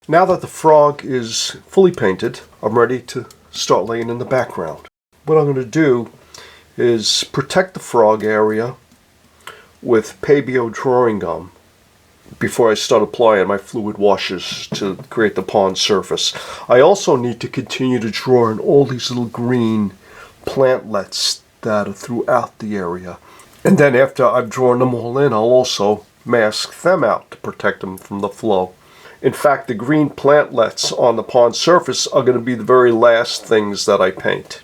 Now that the frog is fully painted, I'm ready to start laying in the background. What I'm going to do is protect the frog area with Pabio drawing gum before I start applying my fluid washes to create the pond surface. I also need to continue to draw in all these little green plantlets that are throughout the area. And then after I've drawn them all in, I'll also mask them out to protect them from the flow. In fact, the green plantlets on the pond surface are going to be the very last things that I paint.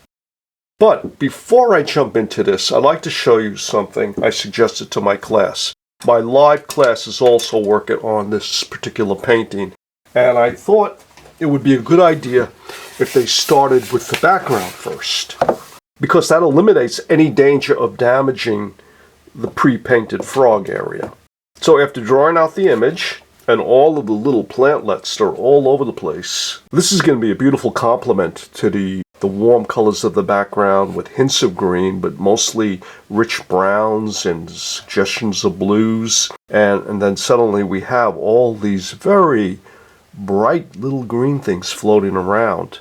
But before I jump into this, I'd like to show you something I suggested to my class. My live class is also working on this particular painting, and I thought it would be a good idea if they started with the background first, because that eliminates any danger of damaging the pre-painted frog area. So after drawing out the image and all of the little plantlets that are all over the place, this is going to be a beautiful complement to the warm colors of the background with hints of green, but mostly rich browns and suggestions of blues. And then suddenly we have all these very bright little green things floating around.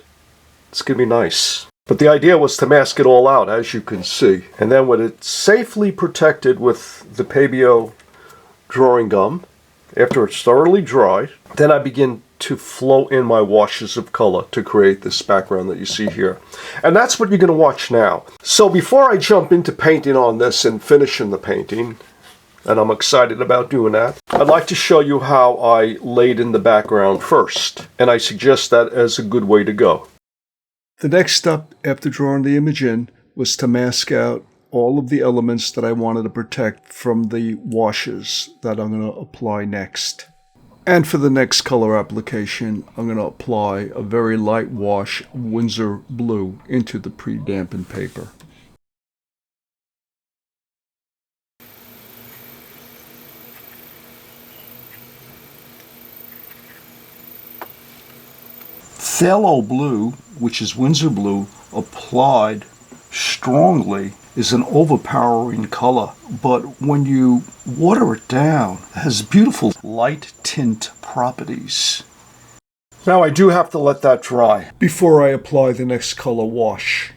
It's going to be nice. But the idea was to mask it all out, as you can see. And then when it's safely protected with the Pabio drawing gum, after it's thoroughly dried, then I begin to flow in my washes of color to create this background that you see here. And that's what you're going to watch now. So before I jump into painting on this and finishing the painting, and I'm excited about doing that, I'd like to show you how I laid in the background first. And I suggest that as a good way to go. The next step after drawing the image in was to mask out all of the elements that I wanted to protect from the washes that I'm going to apply next. And for the next color application, I'm going to apply a very light wash Winsor blue into the pre-dampened paper. Phthalo blue, which is Winsor blue, applied strongly, is an overpowering color, but when you water it down, it has beautiful light tint properties. Now I do have to let that dry before I apply the next color wash.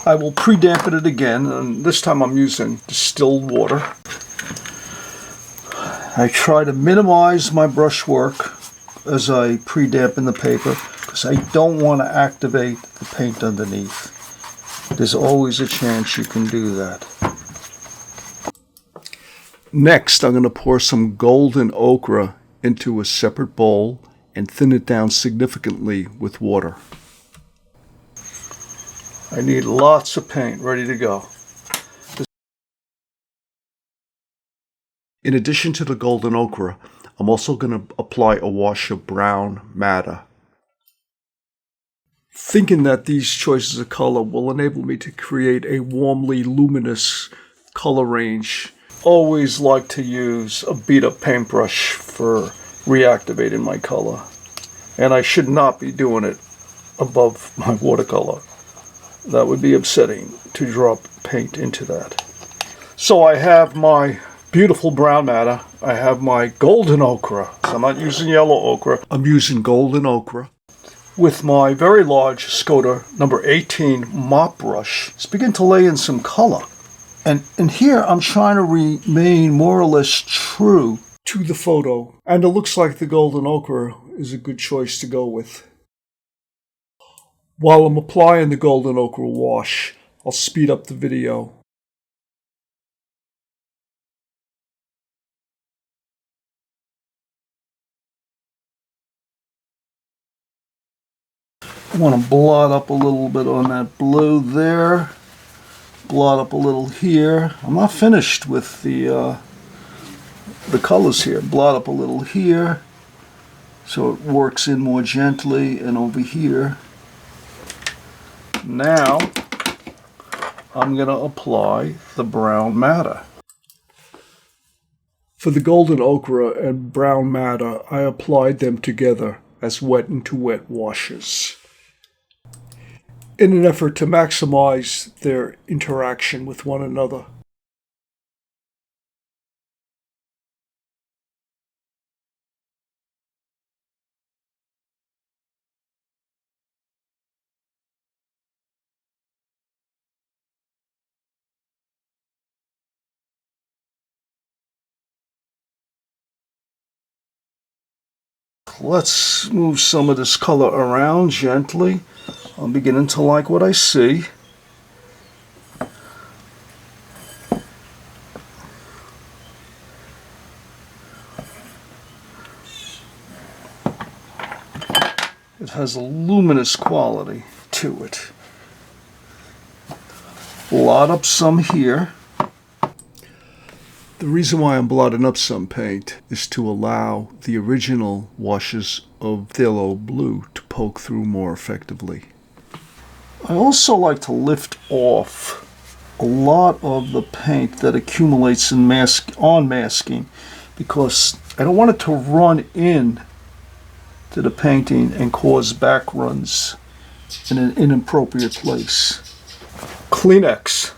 I will pre-dampen it again, and this time I'm using distilled water. I try to minimize my brushwork as I pre-dampen the paper because I don't want to activate the paint underneath. There's always a chance you can do that. Next, I'm going to pour some golden ochre into a separate bowl and thin it down significantly with water. I need lots of paint ready to go. In addition to the golden ochre, I'm also going to apply a wash of brown madder. Thinking that these choices of color will enable me to create a warmly luminous color range. Always like to use a beat-up paintbrush for reactivating my color. And I should not be doing it above my watercolor. That would be upsetting to drop paint into that. So I have my beautiful brown madder. I have my golden ochre. So I'm not using yellow ochre. I'm using golden ochre. With my very large Scoder number 18 mop brush, let's begin to lay in some color. And here I'm trying to remain more or less true to the photo. And it looks like the golden ochre is a good choice to go with. While I'm applying the golden ochre wash, I'll speed up the video. I want to blot up a little bit on that blue there. Blot up a little here. I'm not finished with the colors here. Blot up a little here so it works in more gently, and over here. Now I'm going to apply the brown madder. For the golden ochre and brown madder, I applied them together as wet into wet washes, in an effort to maximize their interaction with one another. let's move some of this color around gently. I'm beginning to like what I see. It has a luminous quality to it. Blot up some here. The reason why I'm blotting up some paint is to allow the original washes of phthalo blue to poke through more effectively. I also like to lift off a lot of the paint that accumulates in masking because I don't want it to run in to the painting and cause back runs in an inappropriate place. Kleenex,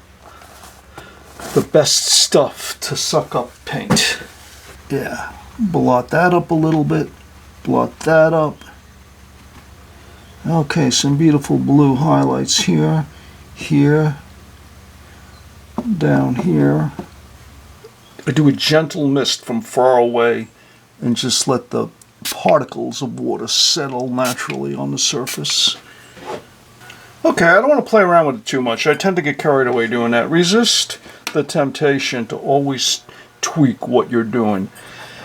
the best stuff to suck up paint. Yeah, blot that up a little bit, blot that up. Okay, some beautiful blue highlights here, here, down here. I do a gentle mist from far away and just let the particles of water settle naturally on the surface. Okay, I don't want to play around with it too much. I tend to get carried away doing that. Resist the temptation to always tweak what you're doing.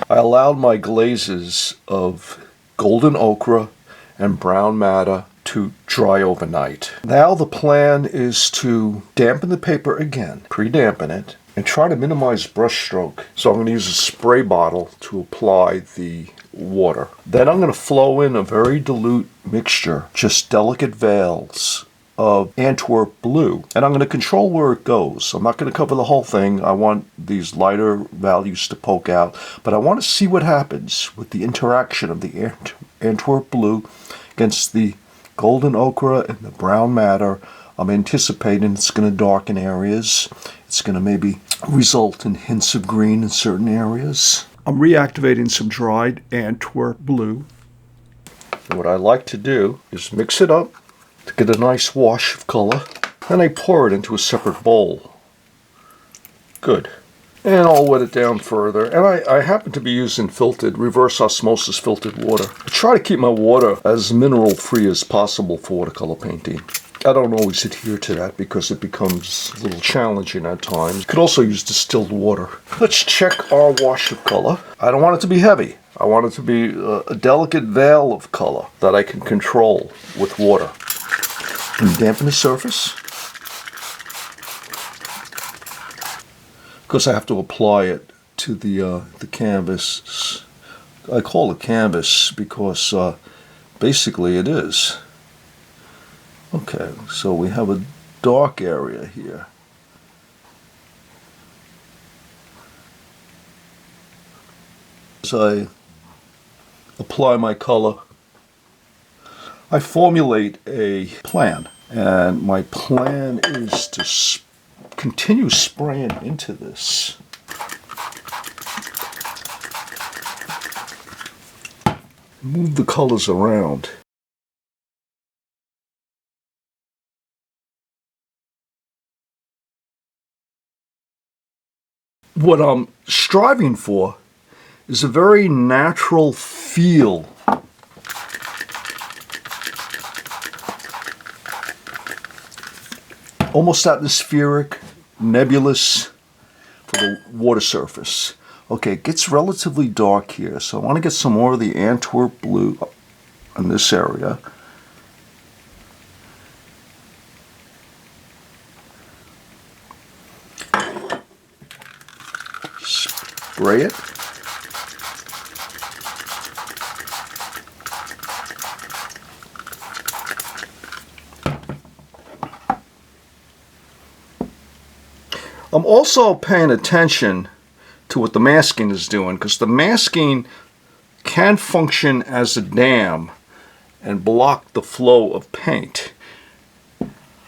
I allowed my glazes of golden ochre and brown matter to dry overnight. Now the plan is to dampen the paper again, pre-dampen it, and try to minimize brush stroke. So I'm going to use a spray bottle to apply the water. Then I'm going to flow in a very dilute mixture, just delicate veils of Antwerp blue, and I'm going to control where it goes. I'm not going to cover the whole thing. I want these lighter values to poke out, but I want to see what happens with the interaction of the Antwerp blue against the golden ochre and the brown matter. I'm anticipating it's going to darken areas. It's going to maybe result in hints of green in certain areas. I'm reactivating some dried Antwerp blue. What I like to do is mix it up to get a nice wash of color. Then I pour it into a separate bowl. Good. And I'll wet it down further. And I happen to be using reverse osmosis filtered water. I try to keep my water as mineral free as possible for watercolor painting. I don't always adhere to that because it becomes a little challenging at times. You could also use distilled water. Let's check our wash of color. I don't want it to be heavy. I want it to be a delicate veil of color that I can control with water. And dampen the surface. Because I have to apply it to the canvas. I call it canvas because basically it is. Okay, so we have a dark area here. As I apply my color, I formulate a plan, and my plan is to continue spraying into this. Move the colors around. What I'm striving for is a very natural feel. Almost atmospheric, nebulous for the water surface. Okay, it gets relatively dark here, so I want to get some more of the Antwerp blue in this area. Spray it. I'm also paying attention to what the masking is doing, because the masking can function as a dam and block the flow of paint,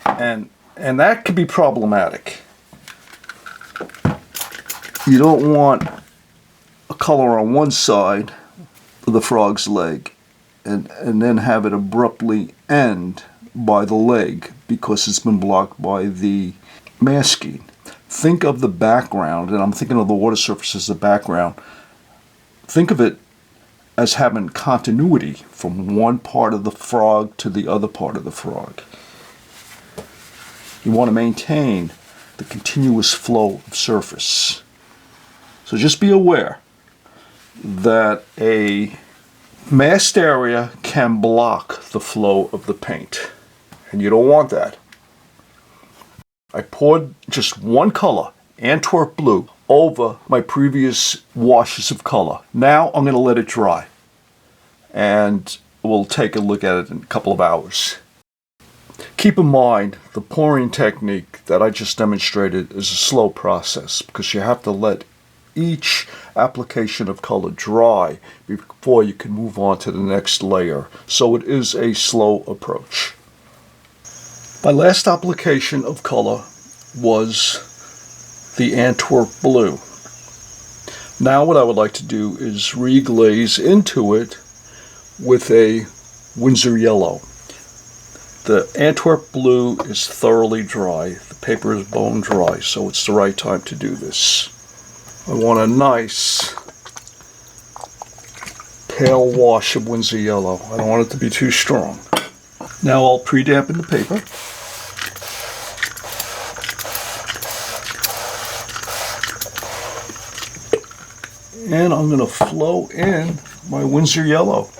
and that could be problematic. You don't want a color on one side of the frog's leg and then have it abruptly end by the leg because it's been blocked by the masking. Think of the background, and I'm thinking of the water surface as the background. Think of it as having continuity from one part of the frog to the other part of the frog. You want to maintain the continuous flow of surface. So just be aware that a masked area can block the flow of the paint, and you don't want that. I poured just one color, Antwerp blue, over my previous washes of color. Now I'm going to let it dry, and we'll take a look at it in a couple of hours. Keep in mind, the pouring technique that I just demonstrated is a slow process because you have to let each application of color dry before you can move on to the next layer. So it is a slow approach. My last application of color was the Antwerp blue. Now what I would like to do is reglaze into it with a Winsor yellow. The Antwerp blue is thoroughly dry. The paper is bone dry, so it's the right time to do this. I want a nice pale wash of Winsor yellow. I don't want it to be too strong. Now I'll pre-dampen the paper. And I'm going to flow in my Winsor yellow.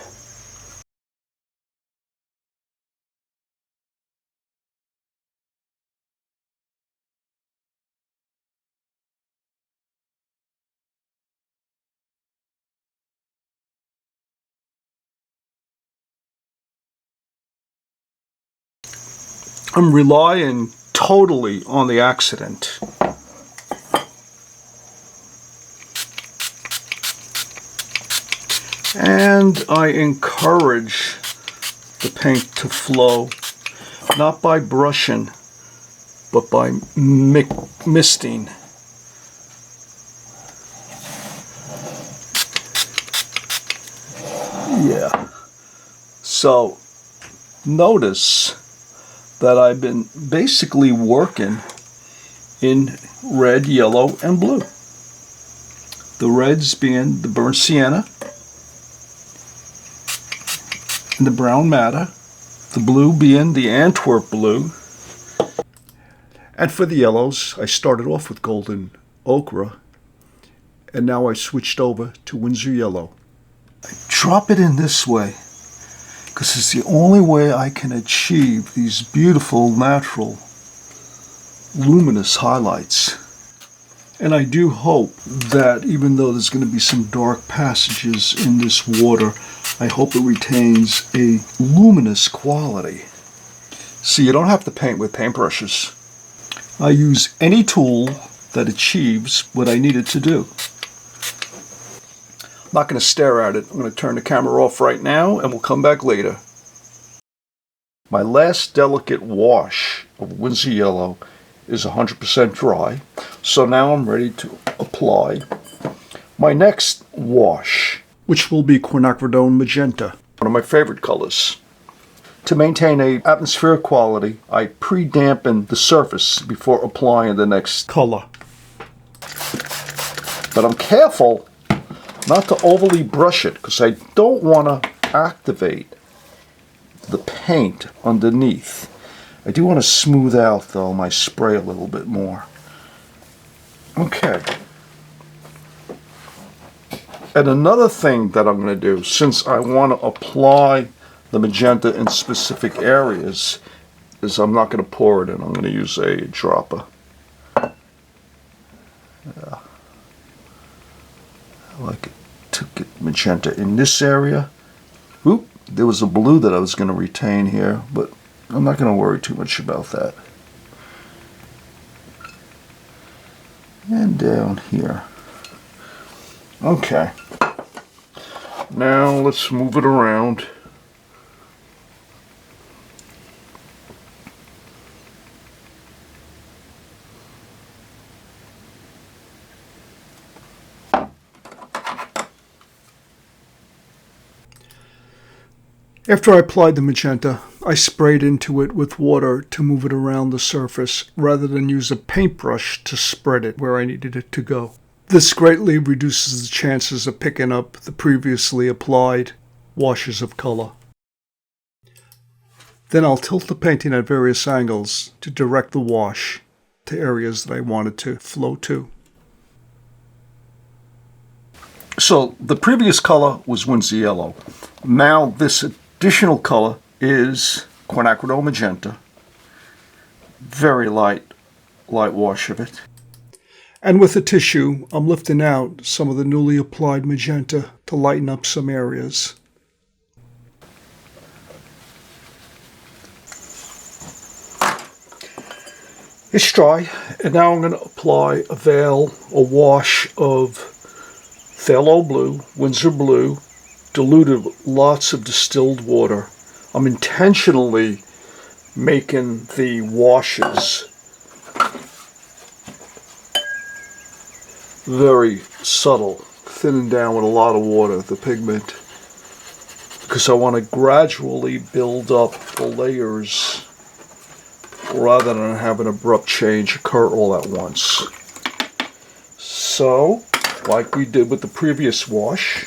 I'm relying totally on the accident. And I encourage the paint to flow, not by brushing, but by misting. Yeah. So notice that I've been basically working in red, yellow, and blue. The reds being the burnt sienna, and the brown madder, the blue being the Antwerp blue. And for the yellows, I started off with golden ochre, and now I switched over to Winsor yellow. I drop it in this way, because it's the only way I can achieve these beautiful, natural, luminous highlights. And I do hope that even though there's going to be some dark passages in this water, I hope it retains a luminous quality. See, you don't have to paint with paintbrushes. I use any tool that achieves what I need it to do. I'm not going to stare at it. I'm going to turn the camera off right now and we'll come back later. My last delicate wash of Winsor yellow is 100% dry, so now I'm ready to apply my next wash, which will be quinacridone magenta, one of my favorite colors. To maintain an atmospheric quality, I pre-dampen the surface before applying the next color. But I'm careful not to overly brush it because I don't want to activate the paint underneath. I do want to smooth out, though, my spray a little bit more. Okay. And another thing that I'm going to do, since I want to apply the magenta in specific areas, is I'm not going to pour it in. I'm going to use a dropper. Yeah. I like it to get magenta in this area. Oop, there was a blue that I was going to retain here, but I'm not going to worry too much about that. And down here. Okay. Now let's move it around. After I applied the magenta, I sprayed into it with water to move it around the surface rather than use a paintbrush to spread it where I needed it to go. This greatly reduces the chances of picking up the previously applied washes of color. Then I'll tilt the painting at various angles to direct the wash to areas that I want it to flow to. So the previous color was Winsor Yellow. Now this additional color is Quinacridone Magenta. Very light wash of it. And with the tissue, I'm lifting out some of the newly applied magenta to lighten up some areas. It's dry, and now I'm going to apply a wash of phthalo blue, Winsor blue, diluted with lots of distilled water. I'm intentionally making the washes very subtle, thinning down with a lot of water, the pigment, because I want to gradually build up the layers rather than have an abrupt change occur all at once. So, like we did with the previous wash,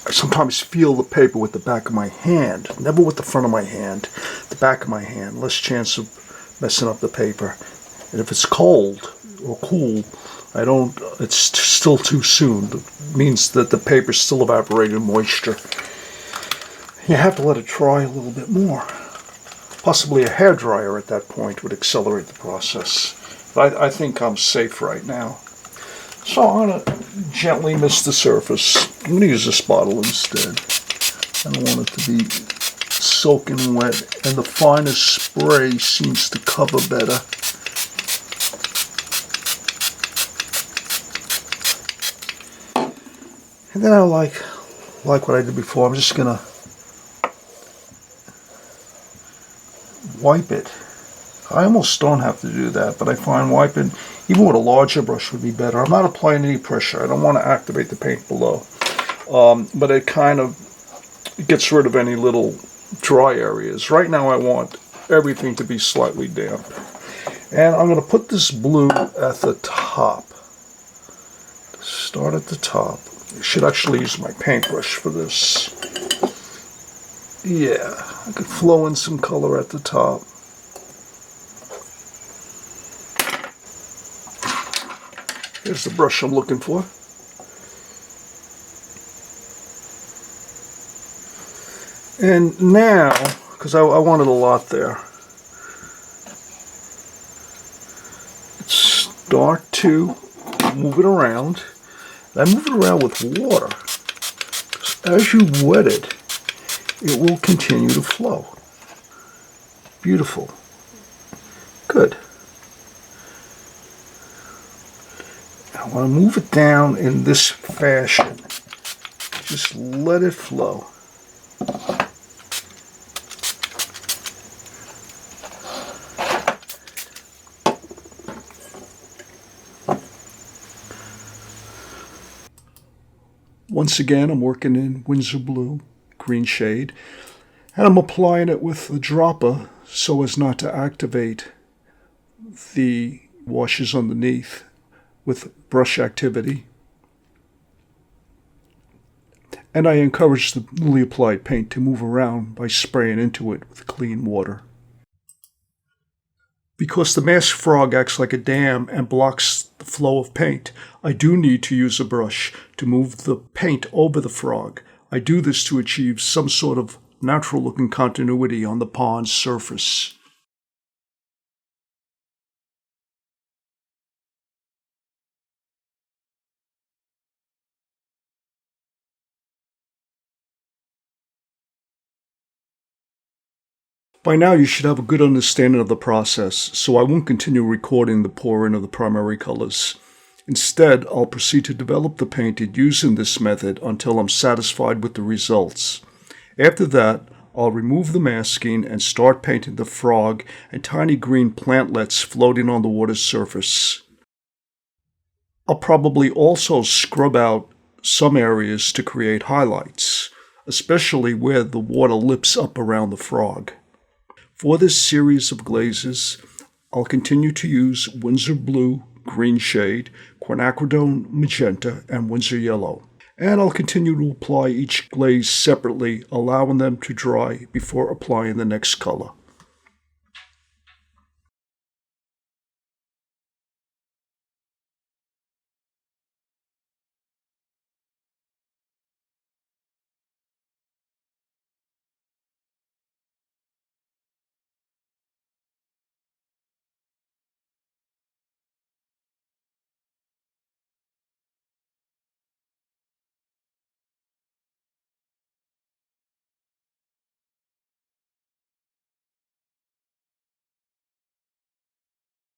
I sometimes feel the paper with the back of my hand, never with the front of my hand, the back of my hand, less chance of messing up the paper. And if it's cold or cool, it's still too soon. It means that the paper's still evaporating moisture. You have to let it dry a little bit more. Possibly a hairdryer at that point would accelerate the process. But I think I'm safe right now. So I'm going to gently mist the surface. I'm going to use this bottle instead. I don't want it to be soaking wet. And the finest spray seems to cover better. And then I like what I did before. I'm just going to wipe it. I almost don't have to do that, but I find wiping, even with a larger brush, would be better. I'm not applying any pressure. I don't want to activate the paint below. But it kind of gets rid of any little dry areas. Right now I want everything to be slightly damp. And I'm going to put this blue at the top. Start at the top. I should actually use my paintbrush for this. Yeah, I could flow in some color at the top. Here's the brush I'm looking for. And now, because I wanted a lot there, start to move it around. I move it around with water. As you wet it, it will continue to flow. Beautiful. Good. I want to move it down in this fashion. Just let it flow. Once again, I'm working in Winsor Blue, green shade, and I'm applying it with the dropper so as not to activate the washes underneath with brush activity. And I encourage the newly applied paint to move around by spraying into it with clean water. Because the masked frog acts like a dam and blocks the flow of paint, I do need to use a brush to move the paint over the frog. I do this to achieve some sort of natural-looking continuity on the pond's surface. By now you should have a good understanding of the process, so I won't continue recording the pouring of the primary colors. Instead, I'll proceed to develop the painting using this method until I'm satisfied with the results. After that, I'll remove the masking and start painting the frog and tiny green plantlets floating on the water's surface. I'll probably also scrub out some areas to create highlights, especially where the water lips up around the frog. For this series of glazes, I'll continue to use Winsor Blue, green shade, quinacridone magenta, and Winsor Yellow. And I'll continue to apply each glaze separately, allowing them to dry before applying the next color.